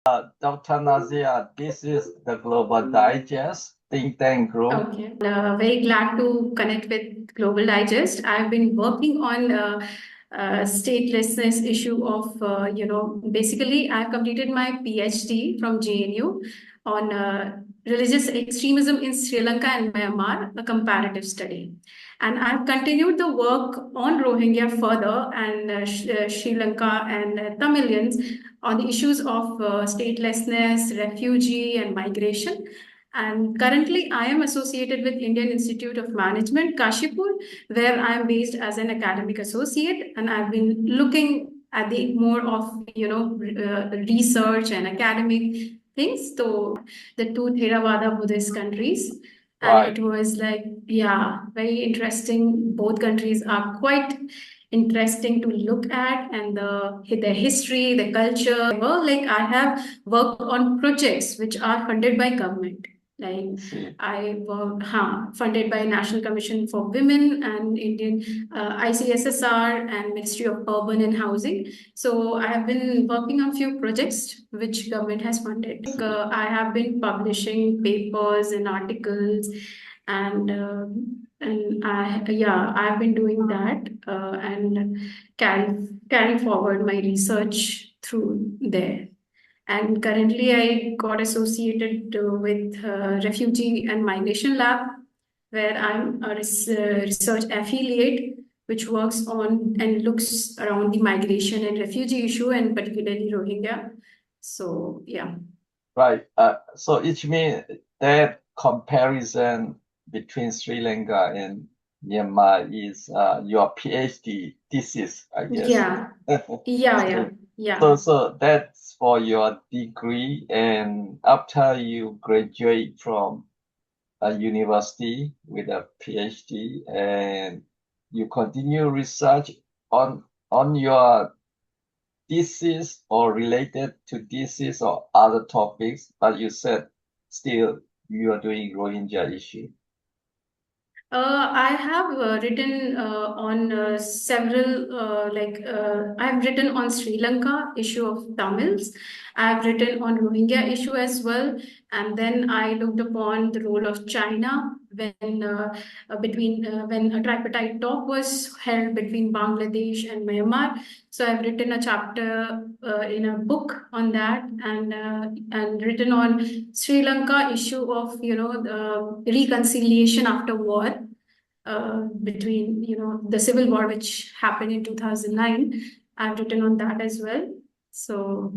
Dr. Nazia, this is the Global Digest think tank group. Okay. Very glad to connect with Global Digest. I've been working on statelessness issue of, basically I've completed my PhD from JNU on religious extremism in Sri Lanka and Myanmar, a comparative study. And I've continued the work on Rohingya further and Sri Lanka and Tamilians on the issues of statelessness, refugee, and migration. And currently, I am associated with Indian Institute of Management, Kashipur, where I am based as an academic associate, and I've been looking at the more of research and academic things. So the two Theravada Buddhist countries, and Right. it was like, yeah, very interesting. Both countries are quite interesting to look at, and the history, the culture. Well, like I have worked on projects which are funded by government. Like See. I worked, funded by National Commission for Women and Indian ICSSR and Ministry of Urban and Housing. So I have been working on few projects which government has funded. I have been publishing papers and articles, and I've been doing that and carrying forward my research through there. And currently, I got associated with Refugee and Migration Lab, where I'm a research affiliate, which works on and looks around the migration and refugee issue, and particularly Rohingya. So, yeah. Right. So it means that comparison between Sri Lanka and Myanmar is your PhD thesis, I guess. Yeah. Yeah. So that's for your degree, and after you graduate from a university with a PhD, and you continue research on your thesis or related to thesis or other topics, but you said still you are doing Rohingya issue. I have written on several, I've written on Sri Lanka issue of Tamils. I've written on Rohingya issue as well. And then I looked upon the role of China when a tripartite talk was held between Bangladesh and Myanmar. So I've written a chapter in a book on that, and written on Sri Lanka issue of the reconciliation after war between the civil war which happened in 2009. I've written on that as well. So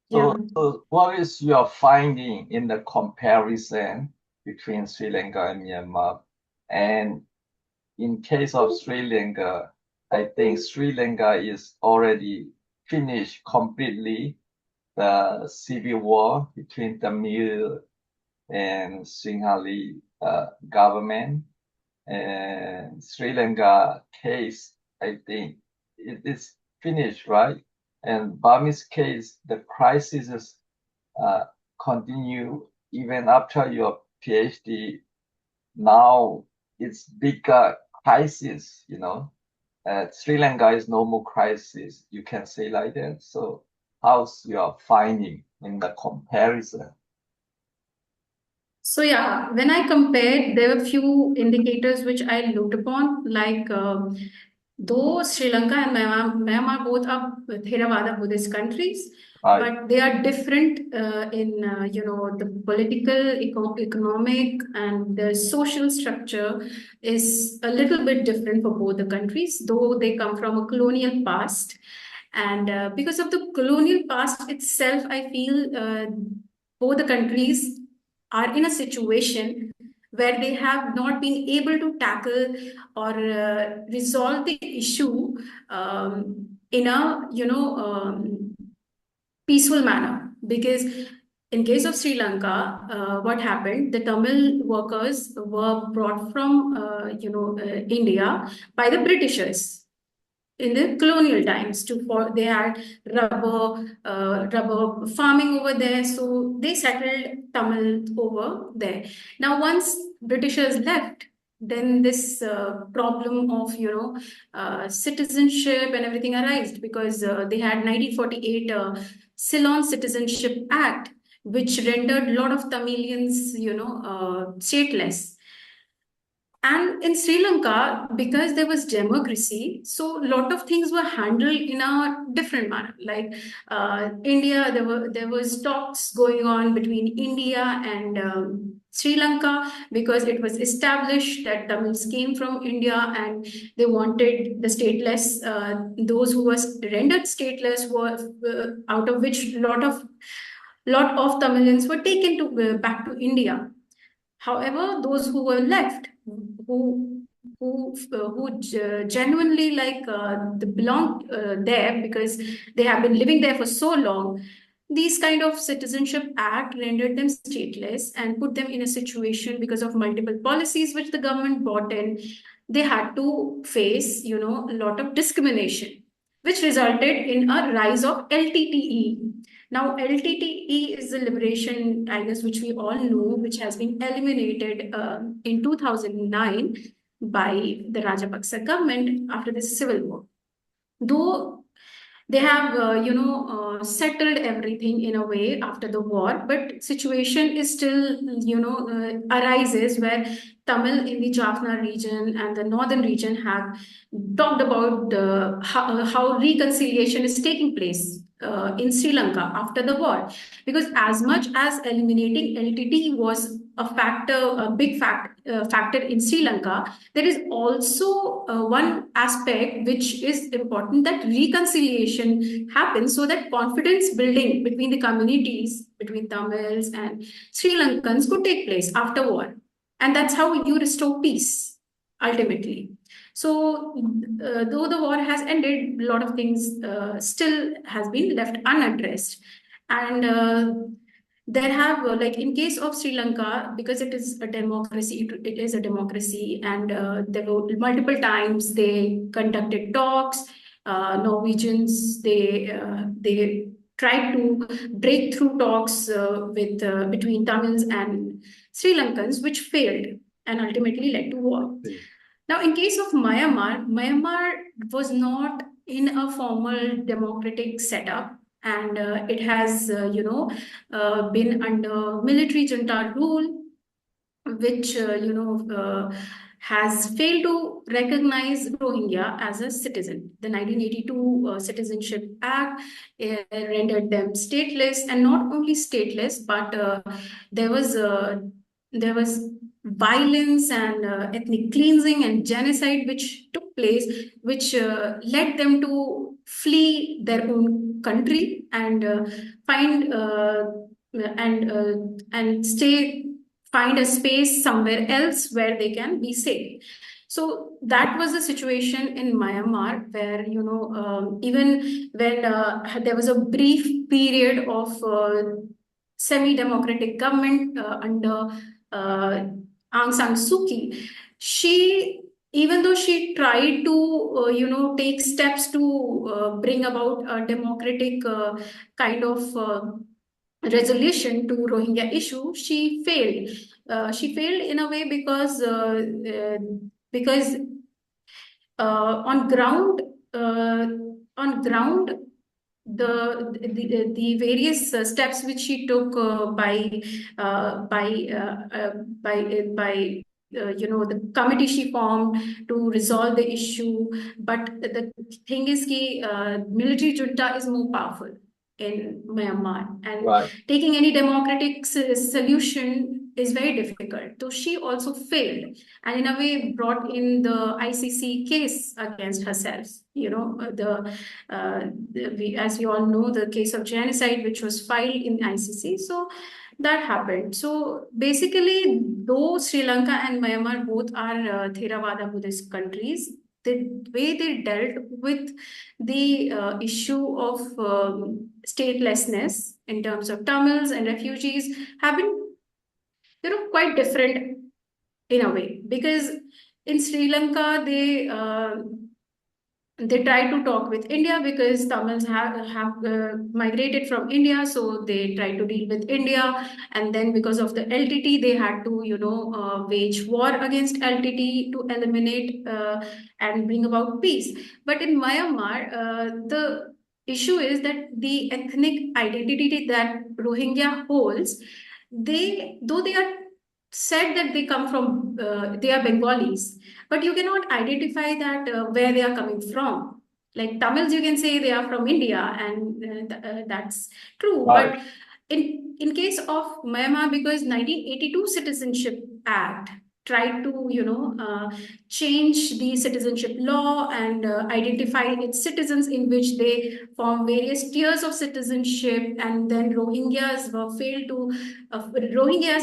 yeah. So what is your finding in the comparison between Sri Lanka and Myanmar? And in case of Sri Lanka, I think Sri Lanka is already finished completely the civil war between Tamil and Sinhalese government. And Sri Lanka case, I think it is finished, right? And Burmese case, the crisis is continue even after your PhD. Now it's bigger crisis, Sri Lanka is no more crisis, you can say like that. So how's your finding in the comparison? So yeah, when I compared, there were few indicators which I looked upon, like though Sri Lanka and Myanmar both are Theravada Buddhist countries, Right. but they are different in the political, economic, and the social structure is a little bit different for both the countries, though they come from a colonial past. And because of the colonial past itself, I feel both the countries are in a situation where they have not been able to tackle or resolve the issue in a peaceful manner. Because in case of Sri Lanka, what happened, the Tamil workers were brought from India by the Britishers in the colonial times. They had rubber farming over there, so they settled Tamil over there. Now once Britishers left, then this problem of citizenship and everything arised, because they had 1948 Ceylon Citizenship Act, which rendered a lot of Tamilians stateless. And in Sri Lanka, because there was democracy, so a lot of things were handled in a different manner. Like India, there was talks going on between India and Sri Lanka, because it was established that Tamils came from India and they wanted the stateless. Those who were rendered stateless were out of which lot of Tamilians were taken to back to India. However, those who were left, who genuinely belong there, because they have been living there for so long, these kind of citizenship act rendered them stateless and put them in a situation, because of multiple policies which the government brought in, they had to face a lot of discrimination, which resulted in a rise of LTTE. Now, LTTE is the liberation, I guess, which we all know, which has been eliminated in 2009 by the Rajapaksa government after the civil war. Though they have settled everything in a way after the war, but situation is still arises where Tamil in the Jaffna region and the northern region have talked about how reconciliation is taking place in Sri Lanka after the war, because as much as eliminating LTT was a big factor in Sri Lanka, there is also one aspect which is important, that reconciliation happens, so that confidence building between the communities, between Tamils and Sri Lankans, could take place after war. And that's how you restore peace ultimately. So, though the war has ended, a lot of things still has been left unaddressed. And there have like in case of Sri Lanka, because it is a democracy, it is a democracy, and there were multiple times they conducted talks. Norwegians, they tried to break through talks with between Tamils and Sri Lankans, which failed and ultimately led to war. Now, in case of Myanmar, Myanmar was not in a formal democratic setup, and it has, been under military junta rule, which has failed to recognize Rohingya as a citizen. The 1982 Citizenship Act rendered them stateless, and not only stateless, but there was there was violence and ethnic cleansing and genocide which took place, which led them to flee their own country and find and stay find a space somewhere else where they can be safe. So that was the situation in Myanmar, where even when there was a brief period of semi-democratic government under uh, Aung San Suu Kyi, she, even though she tried to take steps to bring about a democratic kind of resolution to Rohingya issue, she failed. She failed in a way because on ground, uh, on ground, the various steps which she took by the committee she formed to resolve the issue. But the thing is ki military junta is more powerful in Myanmar, and Right. taking any democratic solution is very difficult. So she also failed, and in a way brought in the ICC case against herself. As we all know, the case of genocide which was filed in ICC. So that happened. So basically, though Sri Lanka and Myanmar both are Theravada Buddhist countries, the way they dealt with the issue of statelessness in terms of Tamils and refugees have been, quite different in a way, because in Sri Lanka they try to talk with India because Tamils have migrated from India, so they try to deal with India, and then because of the LTT, they had to wage war against LTT to eliminate and bring about peace. But in Myanmar, the issue is that the ethnic identity that Rohingya holds, they though they are said that they come from they are Bengalis, but you cannot identify that where they are coming from. Like Tamils, you can say they are from India, and that's true. Right, But in case of Myanmar, because 1982 Citizenship Act tried to change the citizenship law and identify its citizens, in which they form various tiers of citizenship, and then Rohingyas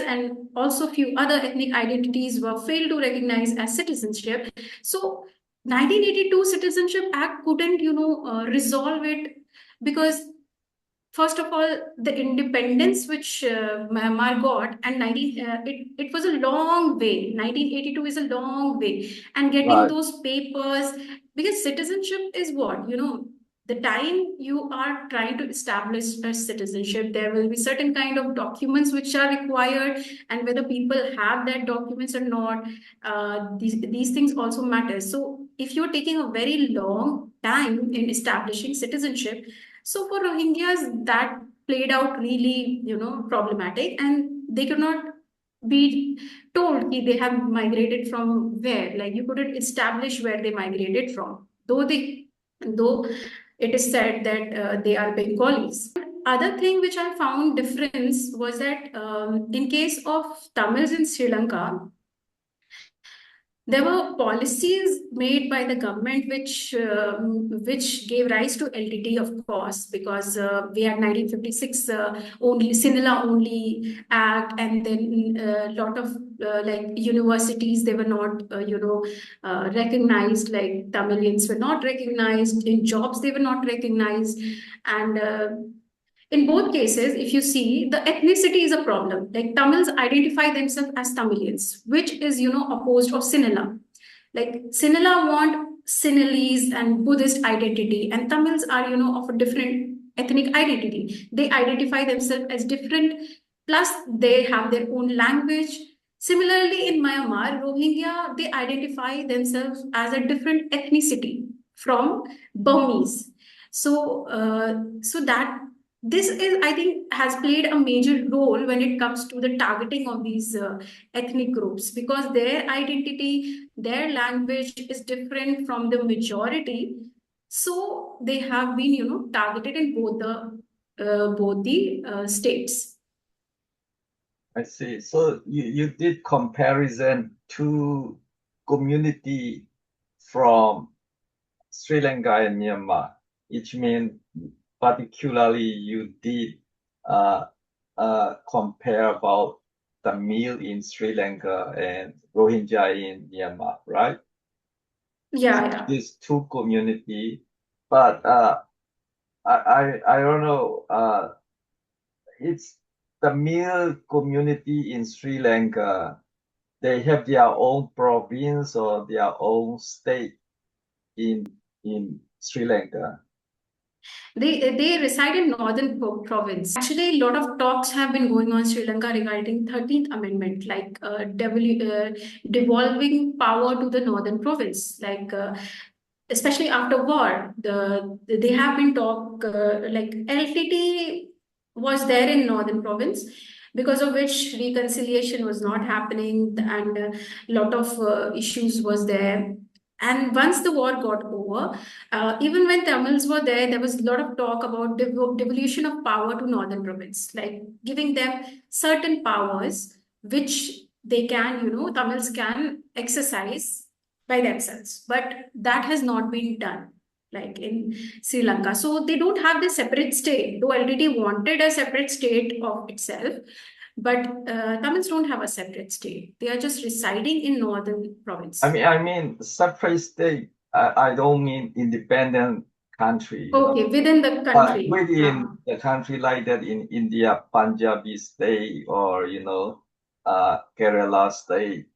and also few other ethnic identities were failed to recognize as citizenship. So 1982 Citizenship Act couldn't, resolve it, because first of all, the independence which Myanmar got, and it was a long way. 1982 is a long way, and getting right. those papers, because citizenship is what, the time you are trying to establish a citizenship, there will be certain kind of documents which are required, and whether people have that documents or not, these things also matter. So if you're taking a very long time in establishing citizenship, so for Rohingyas, that played out really, problematic, and they could not be told कि they have migrated from where. Like you couldn't establish where they migrated from, though it is said that they are Bengalis. Other thing which I found difference was that in case of Tamils in Sri Lanka, there were policies made by the government which gave rise to LTT, of course, because we had 1956 only Sinhala only Act, and then a lot of like universities, they were not recognized. Like Tamilians were not recognized in jobs; they were not recognized, and in both cases, if you see, the ethnicity is a problem. Like Tamils identify themselves as Tamilians, which is, opposed of Sinhala. Like Sinhala want Sinhalese and Buddhist identity, and Tamils are, of a different ethnic identity. They identify themselves as different, plus they have their own language. Similarly, in Myanmar, Rohingya, they identify themselves as a different ethnicity from Burmese. So that this is, I think, has played a major role when it comes to the targeting of these ethnic groups, because their identity, their language is different from the majority. So they have been, targeted in both the states. I see. So you did comparison to community from Sri Lanka and Myanmar, which means particularly you did uh, compare about Tamil in Sri Lanka and Rohingya in Myanmar, right? Yeah, yeah. These two community, but I don't know. It's Tamil community in Sri Lanka. They have their own province or their own state in Sri Lanka. They reside in northern province. Actually, a lot of talks have been going on Sri Lanka regarding 13th Amendment, like devolving power to the northern province. Like especially after war, they have been talk like LTT was there in northern province, because of which reconciliation was not happening, and a lot of issues was there. And once the war got over, even when Tamils were there, there was a lot of talk about devolution of power to northern province, like giving them certain powers which they can, Tamils can exercise by themselves. But that has not been done, like in Sri Lanka. So they don't have this separate state, though LTT wanted a separate state of itself. But Tamils don't have a separate state. They are just residing in northern province. I mean, separate state. I don't mean independent country, Okay, within the but country. within the country like that in India, Punjabi state or Kerala state,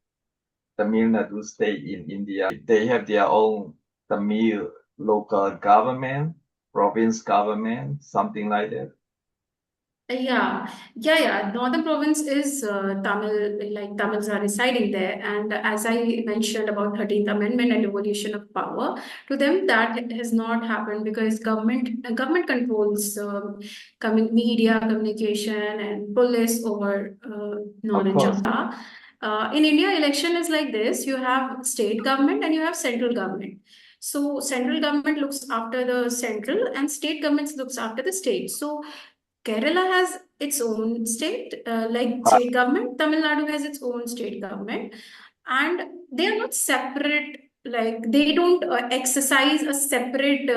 Tamil Nadu state in India, they have their own Tamil local government, province government, something like that. Yeah. Northern province is Tamil, like Tamils are residing there. And as I mentioned about 13th Amendment and devolution of power, to them that has not happened because government controls media, communication, and police over Of Northern course, Jammu. In India, election is like this: you have state government and you have central government. So central government looks after the central, and state governments looks after the state. So Kerala has its own state, like right. state government. Tamil Nadu has its own state government, and they are not separate. Like they don't exercise a separate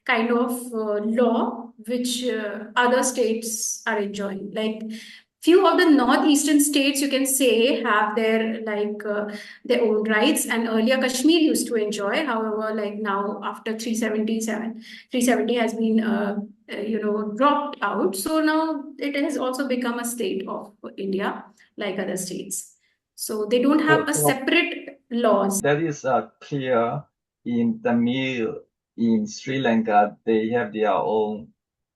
kind of law which other states are enjoying. Like few of the northeastern states, you can say, have their own rights, and earlier Kashmir used to enjoy. However, like now after 377, 370 has been dropped out. So now it has also become a state of India, like other states. So they don't So, have a so separate laws. that is clear in Tamil, in Sri Lanka, they have their own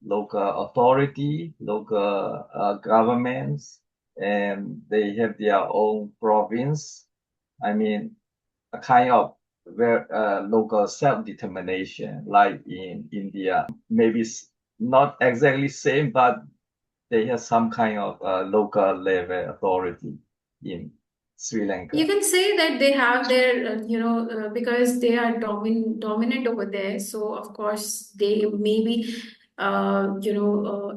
local authority, local governments, and they have their own province. I mean, a kind of local self-determination, like in India. Maybe not exactly same, but they have some kind of local level authority in Sri You Lanka. can say that they have their, because they are dominant over there. So of course they may be,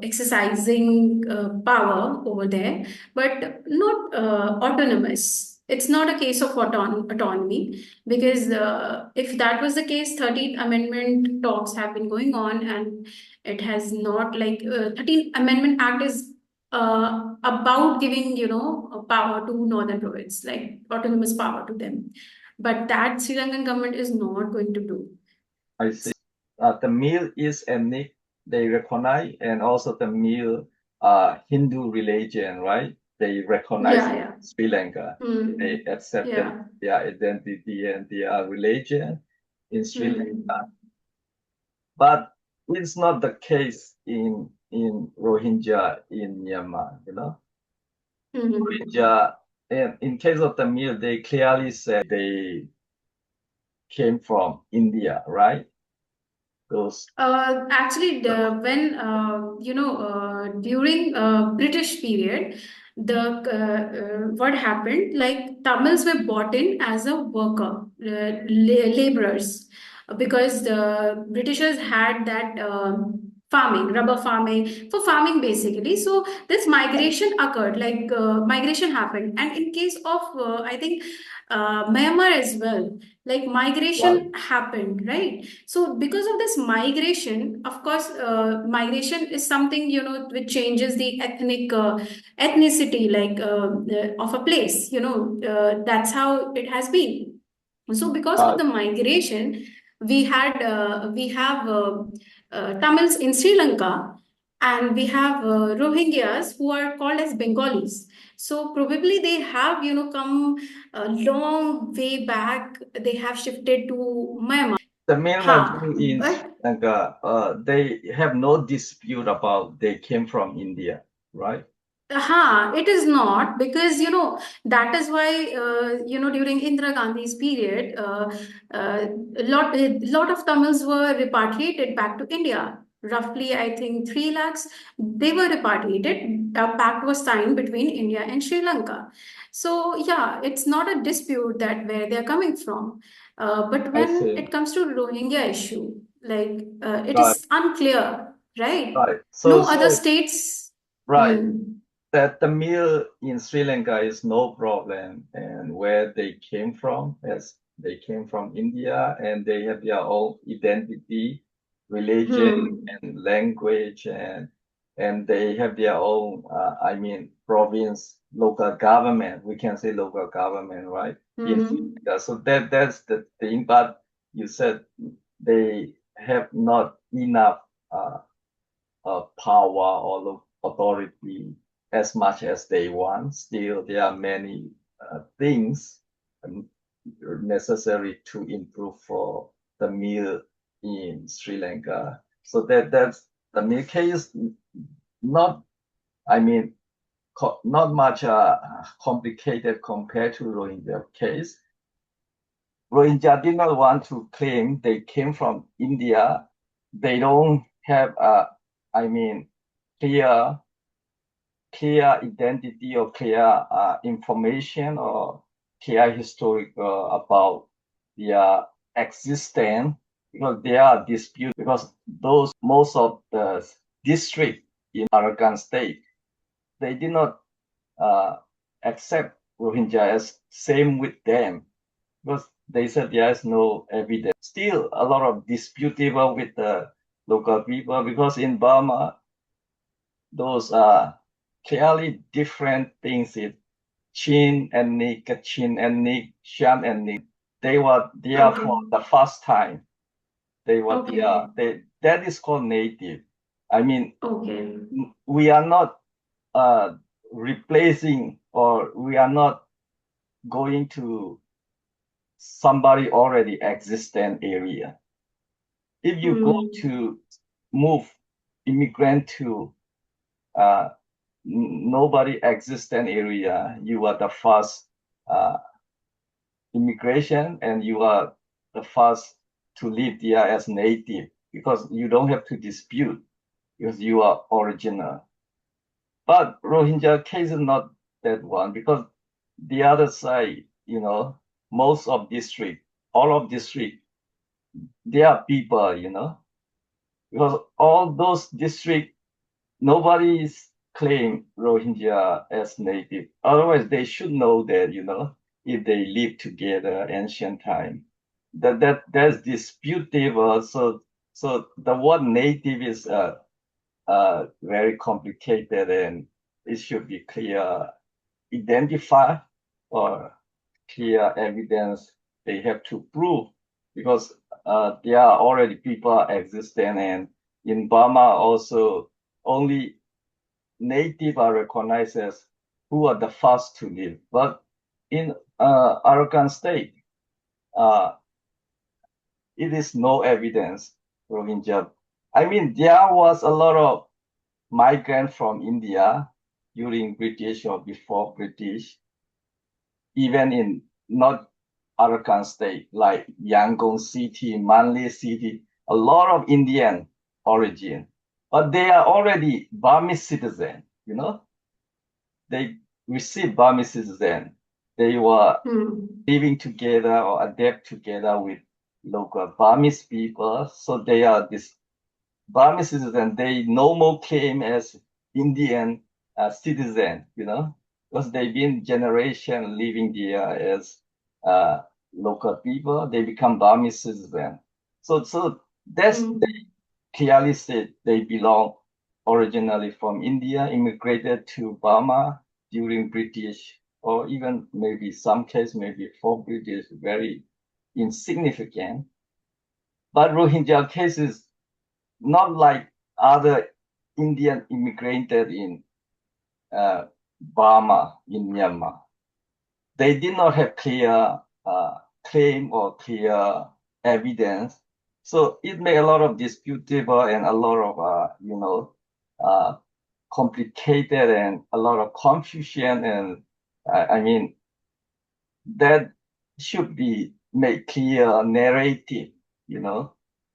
exercising power over there, but not autonomous. It's not a case of autonomy because if that was the case, 13th Amendment talks have been going on, and it has not, like 13th Amendment Act is about giving power to northern province, like autonomous power to them, but that Sri Lankan government is not going to do. I see. The Tamil is ethnic, they recognize, and also the Tamil Hindu religion, right? They recognize Yeah, yeah. Sri Lanka. They Hmm. accepted Yeah. their identity and their religion in Sri Lanka. Hmm. But it's not the case in Rohingya in Myanmar, Hmm. Rohingya, and in case of Tamil, they clearly said they came from India, right? Those Actually, when during British period, the what happened? Like Tamils were brought in as a worker, laborers, because the Britishers had that farming, rubber farming, for farming basically. So this migration occurred, like migration happened, and in case of I think Myanmar as well, like right, migration happened, right? So because of this migration, of course, migration is something which changes the ethnicity, like of a place. That's how it has been. So because of right. the migration, we have Tamils in Sri Lanka, and we have Rohingyas who are called as Bengalis. So probably they have come a long way back. They have shifted to Myanmar. The Myanmar Ha, in Sri but Lanka, they have no dispute about they came from India, right? it is not, because that is why during Indira Gandhi's period, a lot of Tamils were repatriated back to India. Roughly, I think 3 lakhs they were repatriated. A pact was signed between India and Sri Lanka. So yeah, it's not a dispute that where they are coming from. But I when see. it comes to Rohingya issue, like it Right, is unclear, right? right. So, No other so states. right. Hmm. That the meal in Sri Lanka is no problem, and where they came from, yes, they came from India, and they have their own identity, religion, Hmm. and language, and they have their own, I mean, province, local government. We can say local government, right? In Sri Hmm. Lanka. So that's the thing. But you said they have not enough. Power or authority as much as they want. Still, there are many things necessary to improve for the meal. in Sri Lanka. So that's the main case. Not, I mean, not much complicated compared to Rohingya case. Rohingya did not want to claim they came from India. They don't have I mean, clear identity or clear information or clear historical about their existence, because there are disputes because those most of the district in Arakan state, they did not uh, accept Rohingya as same with them because they said there is no evidence. Still a lot of disputable with the local people because in Burma those are clearly different things. It Chin ethnic, Kachin ethnic, Shan ethnic. They were there Okay. for the first time. They were Okay. there. That is called native. I mean, Okay. we are not uh, replacing or we are not going to somebody already existent area. If you go Hmm. to move immigrant to uh, nobody existent area, you are the first uh, immigration and you are the first to live there as native because you don't have to dispute because you are original. But Rohingya case is not that one because the other side, most of district, all of district, they are people, because all those district, nobody is claim Rohingya as native. Otherwise, they should know that, if they live together ancient time. That's disputable. So the word native is very complicated and it should be clear, identify or clear evidence they have to prove because there are already people existing and in Burma also only native are recognized as who are the first to live. But in Arakan state, uh, it is no evidence Rohingya. I mean, there was a lot of migrant from India during British or before British, even in not Arakan state, like Yangon city, Manly city, a lot of Indian origin. But they are already Burmese citizen, they received Burmese citizen. They were Hmm. living together or adapt together with local Burmese people. So they are this Burmese citizen. They no more came as Indian citizen, because they've been generation living there as uh, local people. They become Burmese citizen. So that's Hmm. clearly said they belong originally from India, immigrated to Burma during British, or even maybe some case maybe for British, very insignificant. But Rohingya case is not like other Indian immigrated in Burma, in Myanmar. They did not have clear claim or clear evidence. So it made a lot of disputable and a lot of, uh, complicated and a lot of confusion. And I mean, that should be made clear narrative,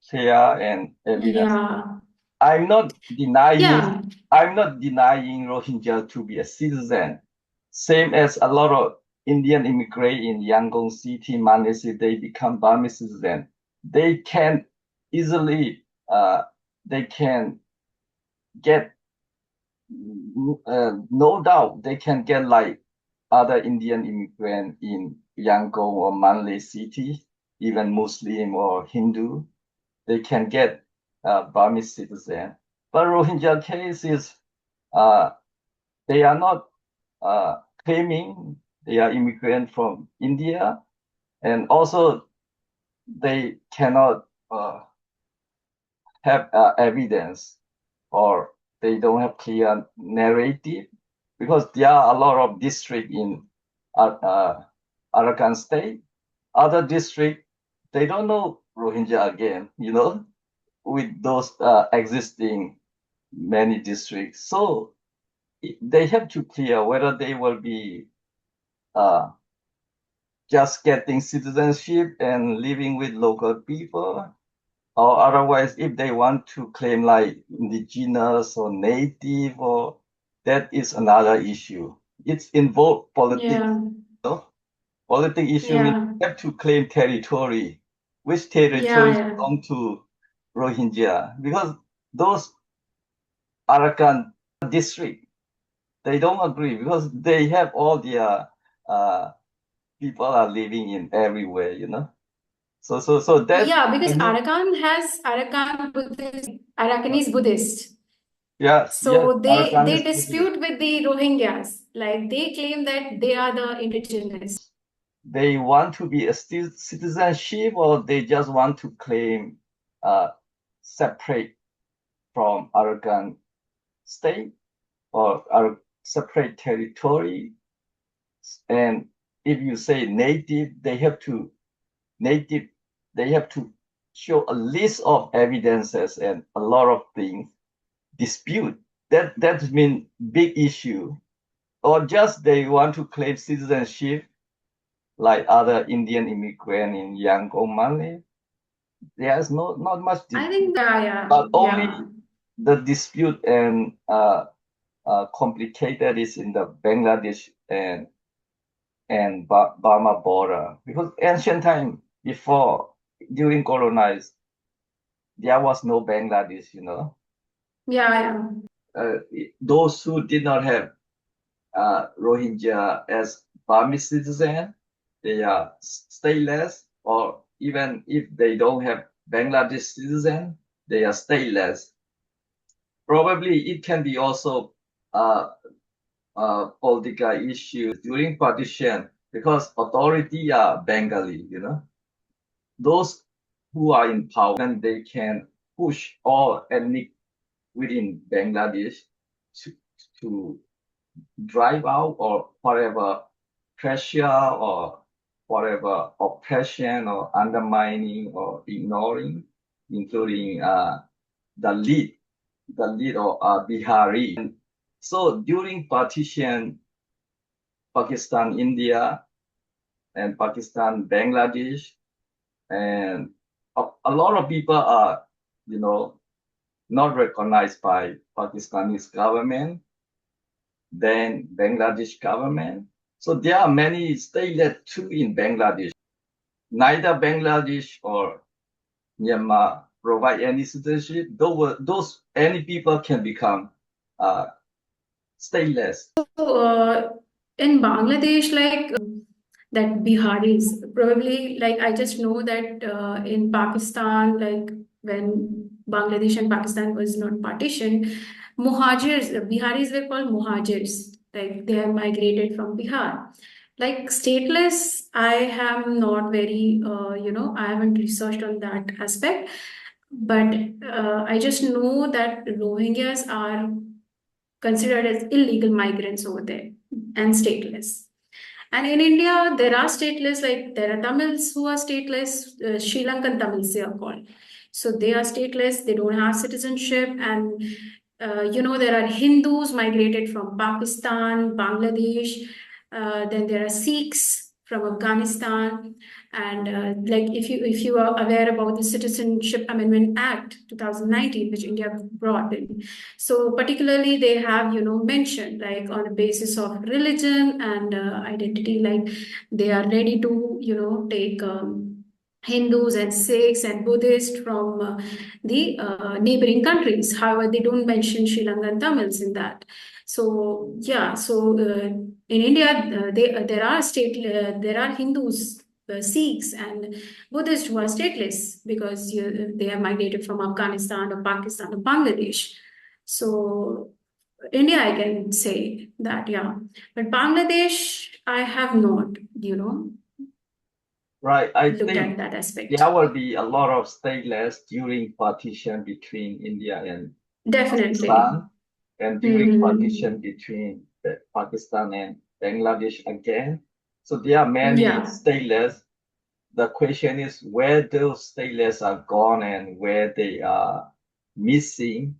clear and evidence. Yeah. I'm not denying Yeah. I'm not denying Rohingya to be a citizen. Same as a lot of Indian immigrant in Yangon City, Manesi, they become Burmese citizen. They can easily they can get no doubt they can get like other Indian immigrant in Yangon or Manly City, even Muslim or Hindu. They can get Burmese citizen. But Rohingya case is uh, they are not uh, claiming they are immigrant from India, and also they cannot have evidence or they don't have clear narrative because there are a lot of district in Arakan state. Other district, they don't know Rohingya again, with those existing many districts. So they have to clear whether they will be uh, just getting citizenship and living with local people, or otherwise, if they want to claim like indigenous or native, or that is another issue. It's involved politics. Yeah, Politics issue means yeah, you have to claim territory, which yeah, territories yeah. belong to Rohingya, because those Arakan district, they don't agree because they have all their uh, people are living in everywhere. So that Yeah, because I mean, Arakan Buddhist, Arakan is Buddhist. yes, yes, So Arakan they is Buddhist. dispute with the Rohingyas. Like they claim that they are the indigenous. They want to be a citizenship, or they just want to claim uh, separate from Arakan state or separate territory. And if you say native, native, they have to show a list of evidences and a lot of things dispute. That's been big issue. Or just they want to claim citizenship like other Indian immigrant in Yangon, Mali. There's not much I dispute, think, yeah, yeah, but yeah. only the dispute and complicated is in the Bangladesh and Burma border, because ancient time before, during colonized, there was no Bangladesh. Yeah, yeah. Those who did not have Rohingya as Burmese citizen, they are stateless, or even if they don't have Bangladesh citizen, they are stateless. Probably it can be also uh, political issue during partition, because authority are Bengali. Those who are in power, then they can push all ethnic within Bangladesh to, to drive out, or whatever pressure, or whatever oppression or undermining or ignoring, including the lead of Bihari. So during partition, Pakistan, India, and Pakistan, Bangladesh, and a lot of people are, you know, not recognized by Pakistani's government, then Bangladesh government. So there are many stateless too in Bangladesh. Neither Bangladesh or Myanmar provide any citizenship. Those any people can become uh, stateless. So, in Bangladesh, that Biharis, probably like I just know that in Pakistan, like when Bangladesh and Pakistan was not partitioned, Muhajirs, Biharis were called Muhajirs, like they have migrated from Bihar. Like stateless, I am not very, I haven't researched on that aspect, but I just know that Rohingyas are considered as illegal migrants over there and stateless. And in India, there are stateless, like there are Tamils who are stateless, Sri Lankan Tamils, they are called. So they are stateless, they don't have citizenship. And, there are Hindus migrated from Pakistan, Bangladesh. Then there are Sikhs from Afghanistan. And like if you are aware about the Citizenship Amendment Act 2019, which India brought in, so particularly they have mentioned like on the basis of religion and identity, like they are ready to take Hindus and Sikhs and Buddhists from the neighboring countries. However, they don't mention Sri Lankan Tamils in that. So yeah, so in India, there are Hindus, Sikhs and Buddhists who are stateless because they have migrated from Afghanistan or Pakistan or Bangladesh. So India, I can say that, yeah. But Bangladesh, I have not, Right. I looked think at that aspect. there will be a lot of stateless during partition between India and Definitely. Pakistan, and during Hmm. partition between Pakistan and Bangladesh again. So there are many Yeah. stateless the question is where those stateless are gone and where they are missing.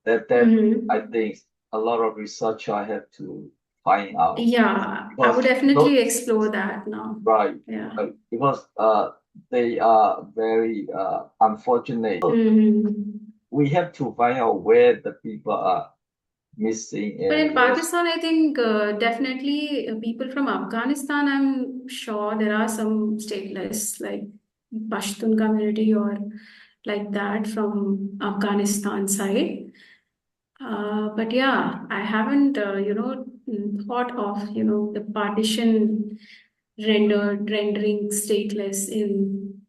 That I Mm-hmm. think a lot of researcher have to find out Yeah, I would because definitely not explore that now. right, Yeah. right, because they are very unfortunate. Mm-hmm. We have to find out where the people are missing But and in where. Pakistan, I think definitely people from Afghanistan, I'm sure there are some stateless, like Pashtun community or like that from Afghanistan side. But yeah, I haven't, thought of, the partition rendering stateless in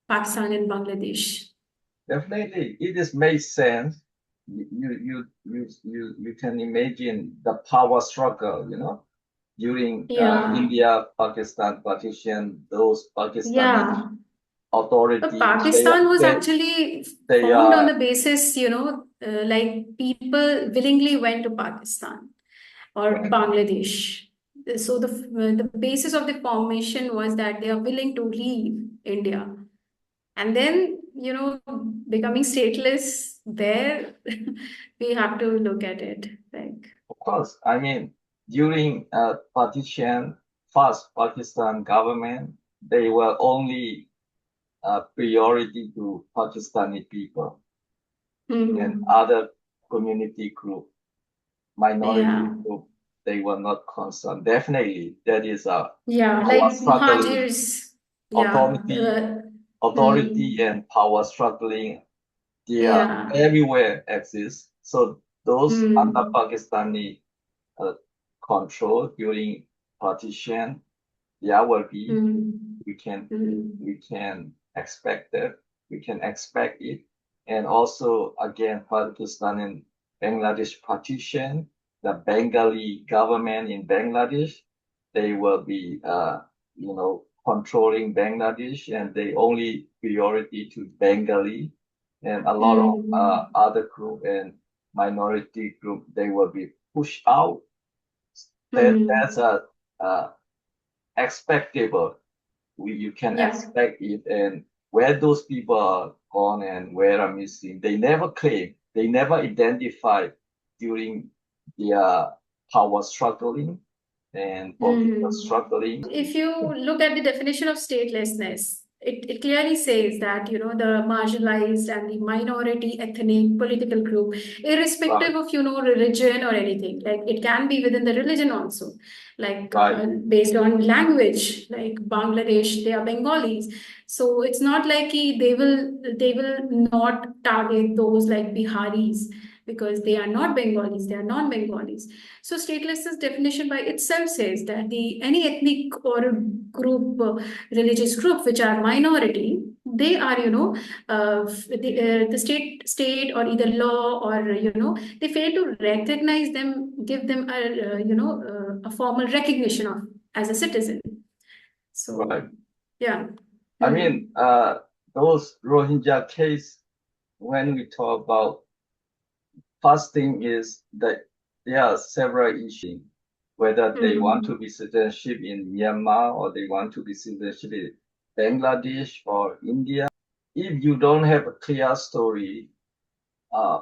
Pakistan and Bangladesh. Definitely, it is makes sense. You can imagine the power struggle, during Yeah, India-Pakistan partition. Those Pakistani yeah. But authorities, Pakistan was actually they formed on are the basis, like people willingly went to Pakistan or right. Bangladesh. So the basis of the formation was that they are willing to leave India, and then becoming stateless there. We have to look at it like. Of course, I mean, during partition, first Pakistan government, they were only priority to Pakistani people and Hmm. other community group, minority Yeah, group, they were not concerned. Definitely, that is a yeah, power like struggling Muhajirs. Yeah, authority, authority hmm. and power struggling. They are Yeah. everywhere exist. So those under Hmm. Pakistani uh, control during partition, there will be. Hmm. We can Hmm. we can expect that. We can expect it. And also again, Pakistan and Bangladesh partition, the Bengali government in Bangladesh, they will be controlling Bangladesh and they only priority to Bengali and a lot of Hmm. other group and minority group they will be pushed out. That's Hmm. a expectable. You can Yeah. expect it and where those people are gone and where are missing. They never claim, they never identify during their power struggling and political Hmm. struggling. If you look at the definition of statelessness, it clearly says that, the marginalized and the minority ethnic political group, Right, irrespective of, religion or anything, like it can be within the religion also, like right, based on language, like Bangladesh, they are Bengalis. So it's not like they will not target those like Biharis because they are not Bengalis, they are non-Bengalis. So statelessness definition by itself says that the any ethnic or group, religious group which are minority, they are the state or either law or they fail to recognize them, give them a formal recognition of as a citizen. So right. yeah. I mean, Hmm. those Rohingya case, when we talk about first thing is that there are several issues, whether they want to Hmm. be citizenship in Myanmar or they want to be citizenship in Bangladesh or India. If you don't have a clear story, uh,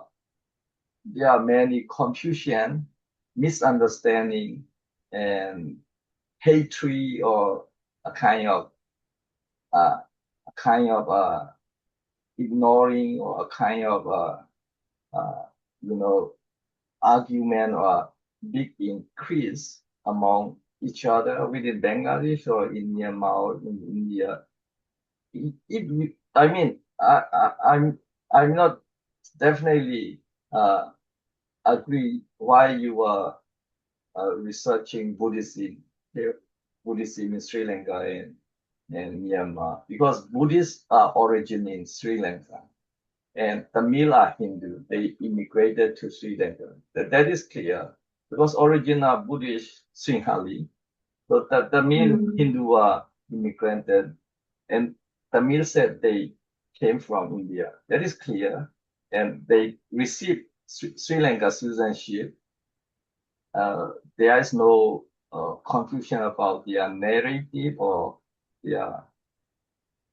there are many confusion, misunderstanding, and hatred or a kind of uh, a kind of ignoring or a kind of uh, you know argument or big increase among each other within Bangladesh or in Myanmar or in India. I mean, I'm not definitely agree why you are researching Buddhism here, Buddhism in Sri Lanka and Myanmar because Buddhists are origin in Sri Lanka and Tamil are Hindu. They immigrated to Sri Lanka. That is clear because origin are Buddhist Sinhali. So the Tamil Hmm. Hindu are immigrated and Tamil said they came from India. That is clear. And they received Sri Lanka citizenship. There is no confusion about their narrative or their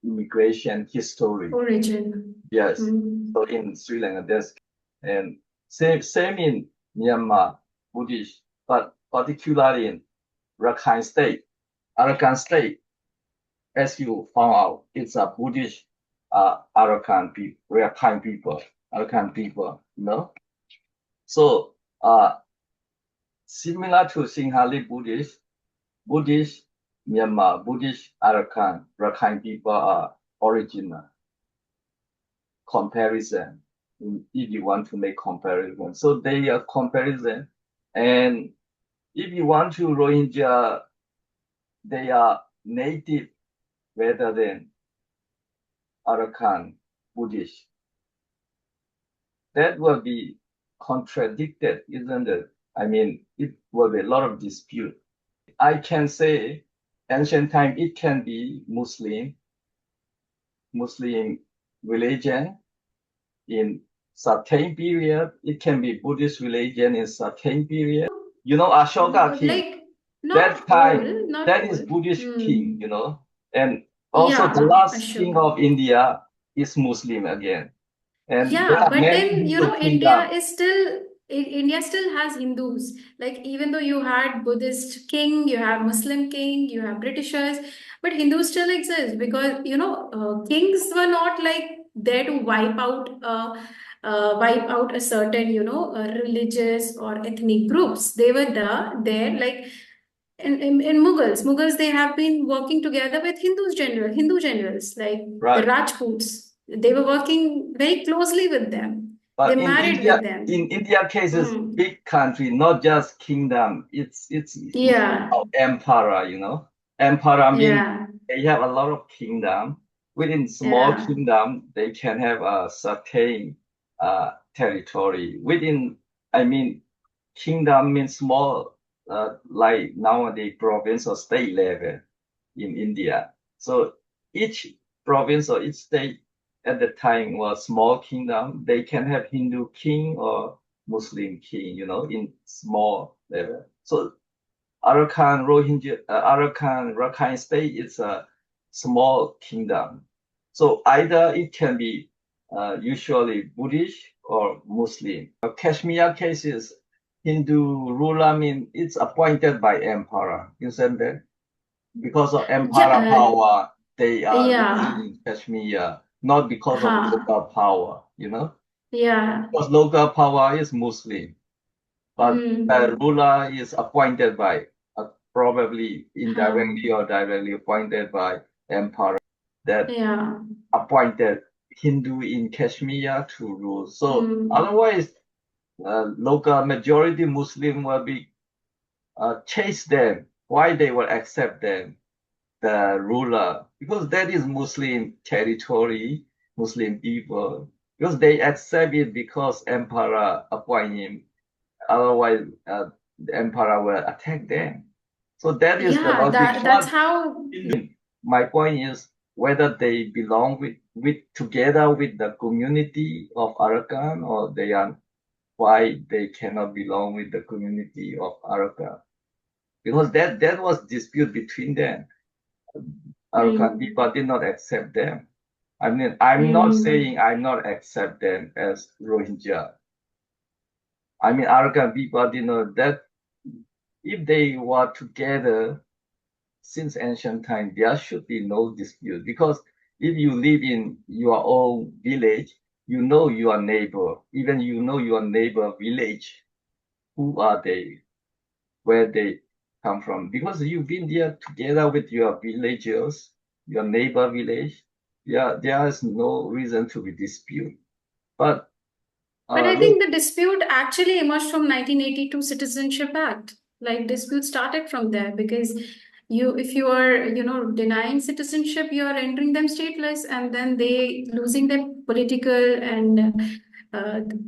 immigration history. Origin. Yes. Mm. So in Sri Lanka, there's and same in Myanmar, Buddhist, but particularly in Rakhine State, Arakan State, as you found out, it's a Buddhist Rakhine people, Arakan people, you know. So similar to Singhali Buddhist Myanmar, Buddhist Arakan, Rakhine people are original comparison if you want to make comparison. So they are comparison. And if you want to Rohingya, they are native rather than Arakan Buddhist. That will be contradicted, isn't it? I mean, it will be a lot of dispute. I can say ancient time it can be Muslim religion in certain period. It can be Buddhist religion in certain period. You know, Ashoka king, Like that not time, all, not that is all. Buddhist king, Hmm. you know. And also the Yeah, last king Ashoka. of India is Muslim again. And there Yeah, are but many then Hindu India kingdoms, is still India still has Hindus. Like even though you had Buddhist king, you have Muslim king, you have Britishers, but Hindus still exist because kings were not like there to wipe out a certain religious or ethnic groups. They were there like in Mughals, they have been working together with Hindu generals like the right? Rajputs. They were working very closely with them. They But married with In them. India cases, Hmm. big country, not just kingdom. It's Yeah, emperor. You know, emperor means yeah, they have a lot of kingdom. Within small yeah, kingdom, they can have a certain territory. I mean, kingdom means small, like nowadays province or state level in India. So each province or each state at the time was small kingdom. They can have Hindu king or Muslim king, you know, in small level. So Arakan Rakhine state is a small kingdom. So either it can be usually Buddhist or Muslim. Kashmir case is Hindu ruler. I mean, it's appointed by emperor. You said that because of yeah, emperor power, they are ruling yeah, in Kashmir, not because of huh, local power. You know, yeah, because local power is Muslim, but the hmm, ruler is appointed by, probably huh, indirectly or directly appointed by emperor that yeah, appointed Hindu in Kashmir to rule. So hmm. otherwise, local majority Muslim will be chase them. Why they will accept them, the ruler? Because that is Muslim territory, Muslim people. Because they accept it because emperor appoint him. Otherwise, the emperor will attack them. So that is the Yeah, logic. that's how. My point is whether they belong with together with the community of Arakan, or they are why they cannot belong with the community of Arakan. Because that was dispute between them. Arakan Hmm, people did not accept them. I mean, I'm not hmm. saying I'm not accept them as Rohingya. I mean, Arakan people did not that if they were together since ancient time, there should be no dispute because if you live in your own village, you know your neighbor, even you know your neighbor village. Who are they? Where they come from? Because you've been there together with your villagers, your neighbor village. Yeah, there is no reason to be dispute. But But I look, think the dispute actually emerged from 1982 Citizenship Act. Like dispute started from there because if you are, denying citizenship, you are rendering them stateless, and then they losing their political and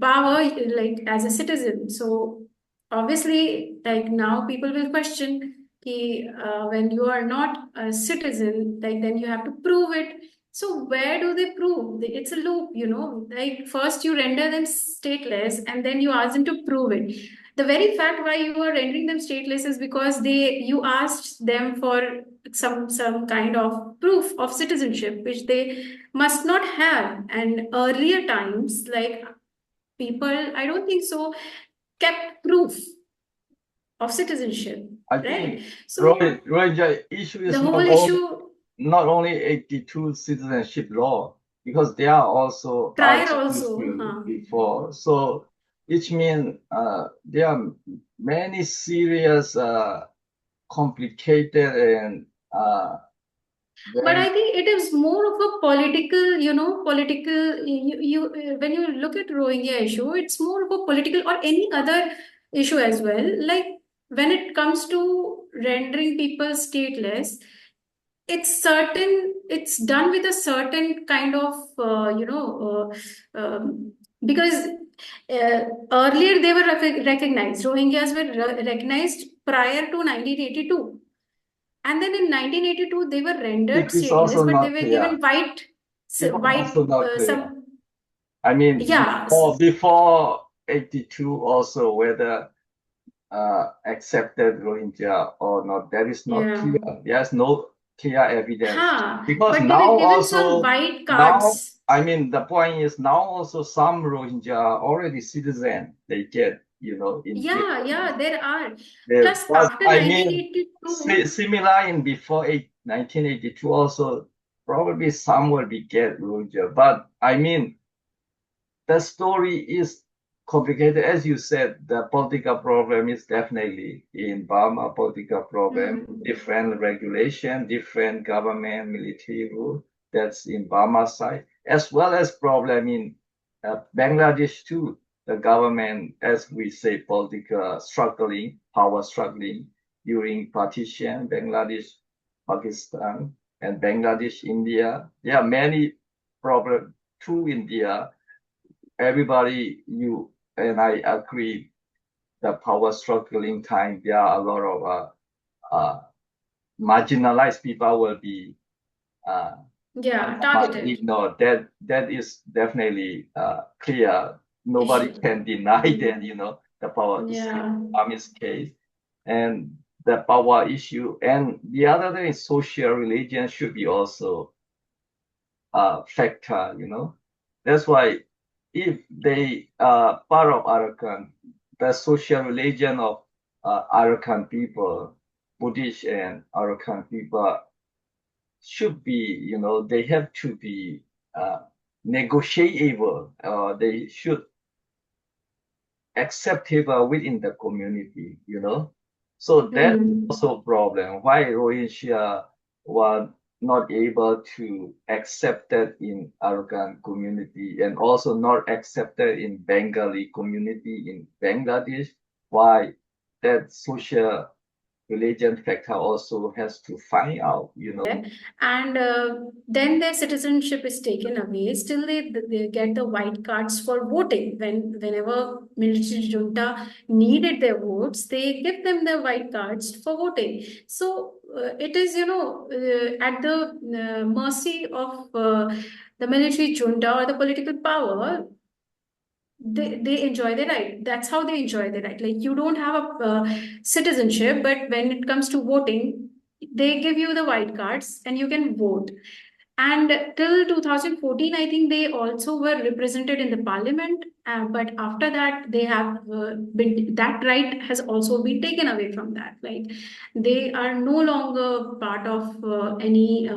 power, like as a citizen. So obviously, like now people will question when you are not a citizen, like then you have to prove it. So where do they prove? It's a loop, you know. Like first you render them stateless, and then you ask them to prove it. The very fact why you are rendering them stateless is because you asked them for some kind of proof of citizenship, which they must not have. And earlier times, like people, I don't think so, kept proof of citizenship, I right? think So Rohingya issue the is whole issue not only 82 citizenship law, because there are also prior other also, issues huh? before. So which means there are many serious, complicated, and But I very think it is more of a political, you know, political. When you look at Rohingya issue, it's more of a political or any other issue as well. Like when it comes to rendering people stateless, it's done with a certain kind of, because earlier they were recognized. Rohingyas were recognized prior to 1982, and then in 1982, they were rendered it is stateless, also but they not were clear. given white, It was also not clear. some, I mean, yeah, before 82 also, whether accepted Rohingya or not. That is not yeah, clear. There's no clear evidence because but they were given some white now, cards. I mean, the point is now also some Rohingya are already citizen. They get, in Yeah, yeah, there are. there. Plus, But after I mean, 1982, similar in before 1982 also, probably some will be get Rohingya. But I mean, the story is complicated. As you said, the political problem is definitely in Burma, political problem, hmm, different regulation, different government, military rule. That's in Burma side, as well as problem in Bangladesh too. The government, as we say, political struggling, power struggling during partition, Bangladesh, Pakistan, and Bangladesh, India. There are many problems to India. Everybody, you and I agree, the power struggling time, there are a lot of marginalized people will be uh, yeah, targeted. ignored. That is definitely clear. Nobody Issue. can deny that, Hmm. the power is Yeah, Army's case and the power issue. And the other thing is social religion should be also factor, That's why if they are part of Arakan, the social religion of Arakan people, Buddhist and Arakan people should be, they have to be negotiable. They should acceptable within the community, So that's hmm. also a problem. Why Rohingya were not able to accept that in Arakan community and also not accepted in Bengali community in Bangladesh? Why that social religion factor also has to find out, And then their citizenship is taken away. Still, they get the white cards for voting. Whenever military junta needed their votes, they give them the white cards for voting. So it is, at the mercy of the military junta or the political power. They enjoy their right. That's how they enjoy their right. Like you don't have a citizenship, but when it comes to voting, they give you the white cards and you can vote. And till 2014, I think they also were represented in the parliament. But after that, they have been, that right has also been taken away from that. Like they are no longer part of they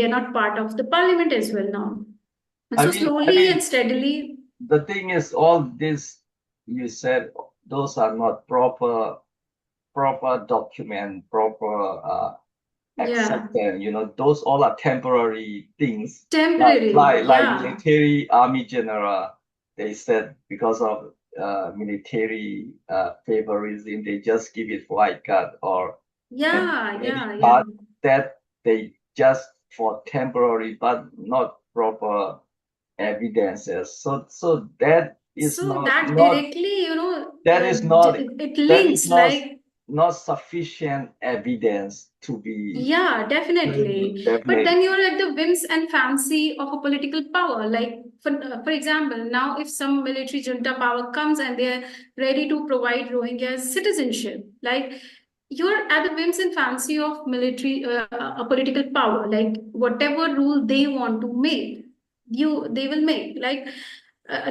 are not part of the parliament as well now. I So mean, I slowly mean, and steadily, the thing is, all this you said, those are not proper document, proper yeah, acceptance. Those all are temporary things. temporary, Like yeah, military army general, they said because of military favorism, they just give it white card or yeah, any yeah, yeah. card that they just for temporary, but not proper evidences. So that is So not that not directly, that is not it that is links not like. not sufficient evidence to be Yeah, definitely. But definitely. then you're at the whims and fancy of a political power. Like, for example, now if some military junta power comes and they're ready to provide Rohingya citizenship, like you're at the whims and fancy of military, a political power. Like whatever rule they want to make, they will make. Like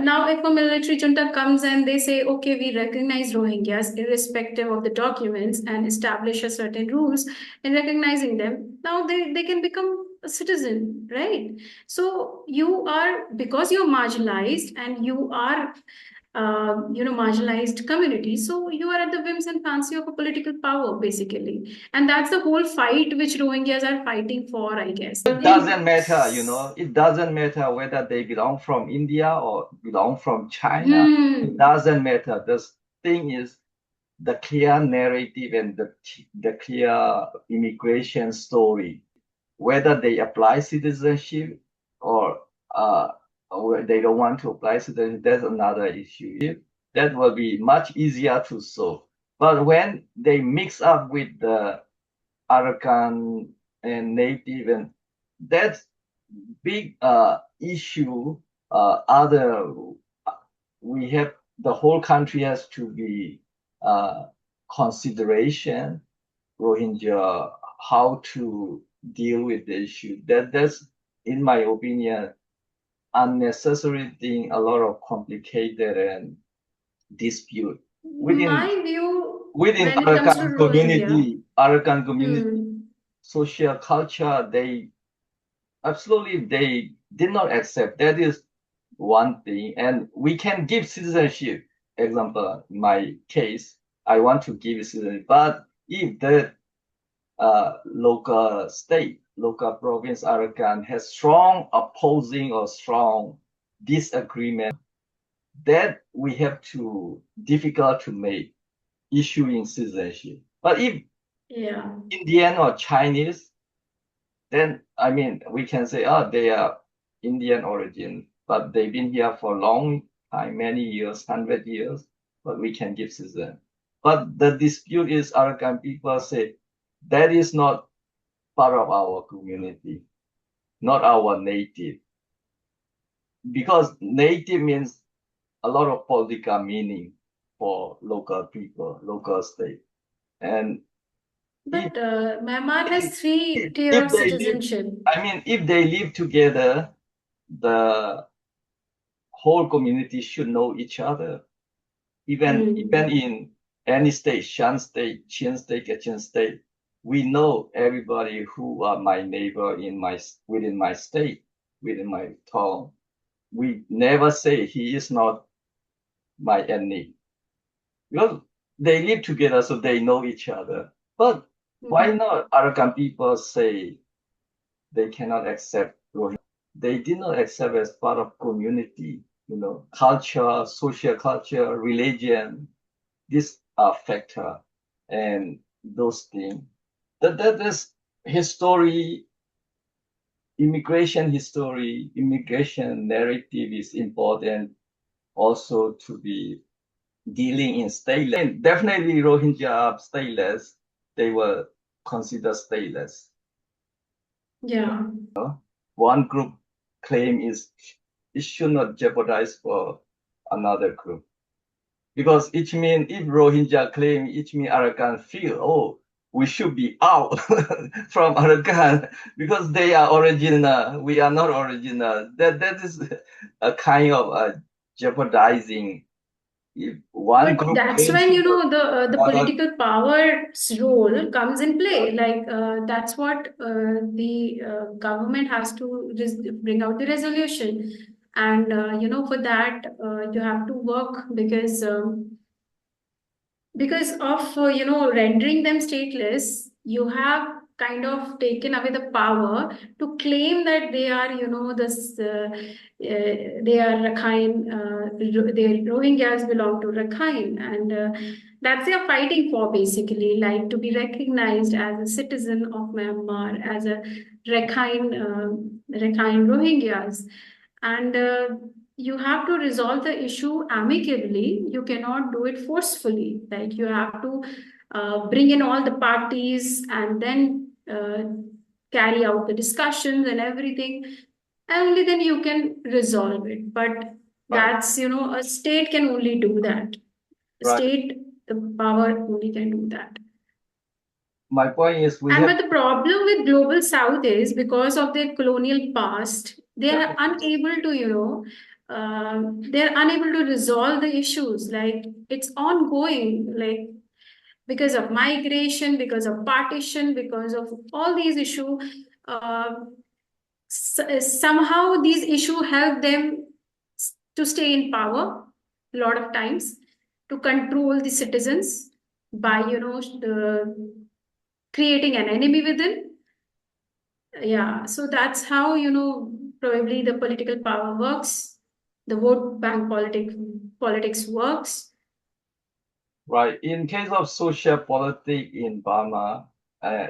now, if a military junta comes and they say, okay, we recognize Rohingyas irrespective of the documents and establish a certain rules in recognizing them, now they can become a citizen, right? So you are, because you're marginalized and you are, marginalized community, so you are at the whims and fancy of a political power, basically. And that's the whole fight which Rohingyas are fighting for, I guess. It doesn't matter, it doesn't matter whether they belong from India or belong from China. It Hmm. doesn't matter. The thing is the clear narrative and the clear immigration story. Whether they apply citizenship or or they don't want to apply citizenship, that's another issue. That will be much easier to solve. But when they mix up with the Arakan and native, and that's big issue. Other we have the whole country has to be consideration Rohingya, how to deal with the issue. That's, in my opinion, unnecessary thing, a lot of complicated and dispute within My view within when it comes to Rohingya. Arakan community, Hmm. social culture, they absolutely they did not accept. That is one thing, and we can give citizenship. Example, in my case, I want to give citizenship, but if the local province Arakan has strong opposing or strong disagreement, that we have to difficult to make issuing citizenship. But if Yeah. Indian or Chinese, then I mean we can say, oh, they are Indian origin, but they've been here for a long time, many years, 100 years, but we can give citizen. But the dispute is Arakan people say that is not part of our community, not our native. Because native means a lot of political meaning for local people, local state. And if But Myanmar has if, three tier if of they live, citizenship. I mean, if they live together, the whole community should know each other. Even Hmm. in any state, Shan state, Chin state, Kachin state, we know everybody who are my neighbor in my within my state, within my town. We never say he is not my enemy because they live together, so they know each other. But why Hmm. not Arakan people say they cannot accept Rohingya? They did not accept as part of community, culture, social culture, religion, this factor and those things. That is history, immigration narrative is important also to be dealing in stateless. And definitely Rohingya are stateless. They were considered stateless. Yeah. One group claim is it should not jeopardize for another group. Because each mean if Rohingya claim each mean Arakan feel, oh, we should be out from Arakan because they are original, we are not original. That is a kind of jeopardizing. If one But group that's claims when to the another, political power's role comes in play. Like that's what the government has to bring out the resolution, and for that you have to work because of rendering them stateless. You have kind of taken away the power to claim that they are this they are Rakhine, their Rohingyas belong to Rakhine, and that's they are fighting for, basically, like to be recognized as a citizen of Myanmar, as a Rakhine Rohingyas. And you have to resolve the issue amicably. You cannot do it forcefully. Like you have to bring in all the parties, and then carry out the discussions and everything. And only then you can resolve it. But Right. that's, a state can only do that. Right. State, the power only can do that. My point is we And have but the problem with global south is because of their colonial past, they yeah, are unable to, they're unable to resolve the issues. Like it's ongoing, like because of migration, because of partition, because of all these issues. Uh, Somehow these issues help them to stay in power a lot of times, to control the citizens by, creating an enemy within. Yeah, so that's how, probably the political power works, the vote bank politics works. right. In case of social politics in Burma,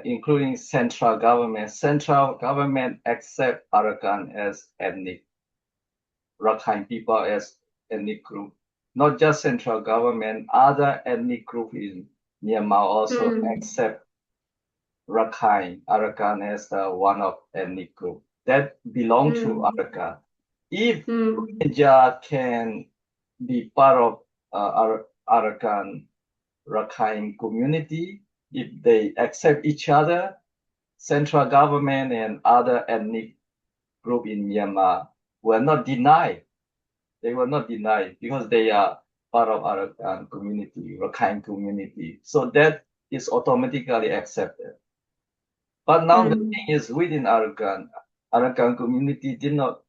including central government accept Arakan as ethnic, Rakhine people as ethnic group. Not just central government, other ethnic group in Myanmar also Hmm. accept Arakan as one of ethnic group that belong to Hmm. Arakan. If Hmm. Rohingya can be part of Arakan Rakhine community, if they accept each other, central government and other ethnic group in Myanmar will not deny. They will not deny because they are part of Arakan community, Rakhine community. So that is automatically accepted. But now the Hmm. thing is within Arakan community did not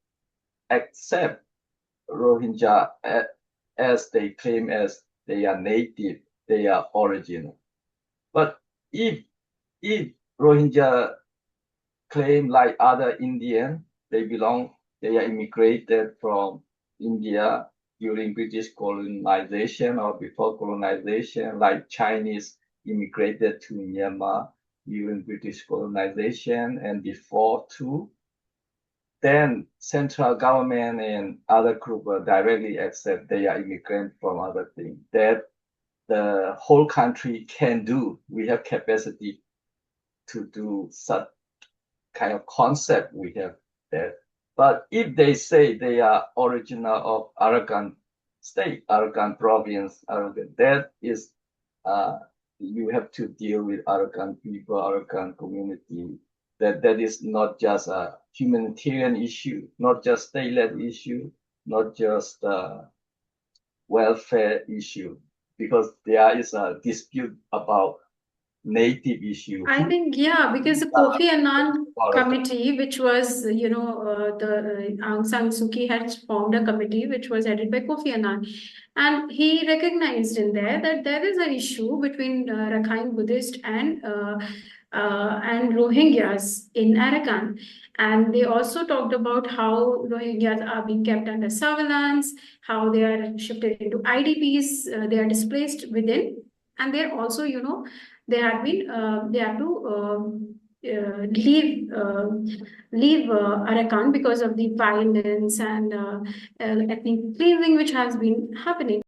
accept Rohingya as they claim as they are native, they are original. But if if Rohingya claim like other Indian, they are immigrated from India during British colonization or before colonization, like Chinese immigrated to Myanmar during British colonization and before too, then central government and other group will directly accept they are immigrant from other things. That the whole country can do. We have capacity to do such kind of concept we have there. But if they say they are original of Arakan state, Arakan province, Arakan, that is, uh, you have to deal with Arakan people, Arakan community. That is not just a humanitarian issue, not just stateless issue, not just a welfare issue, because there is a dispute about native issue. I Who think, yeah, because the are Kofi Annan Arakan? committee, which was, the Aung San Suu Kyi had formed a committee which was headed by Kofi Annan. And he recognized in there that there is an issue between Rakhine Buddhist and Rohingyas in Arakan. And they also talked about how Rohingyas are being kept under surveillance, how they are shifted into IDPs, they are displaced within, and they're also, they have to leave Arakan because of the violence and ethnic cleansing which has been happening.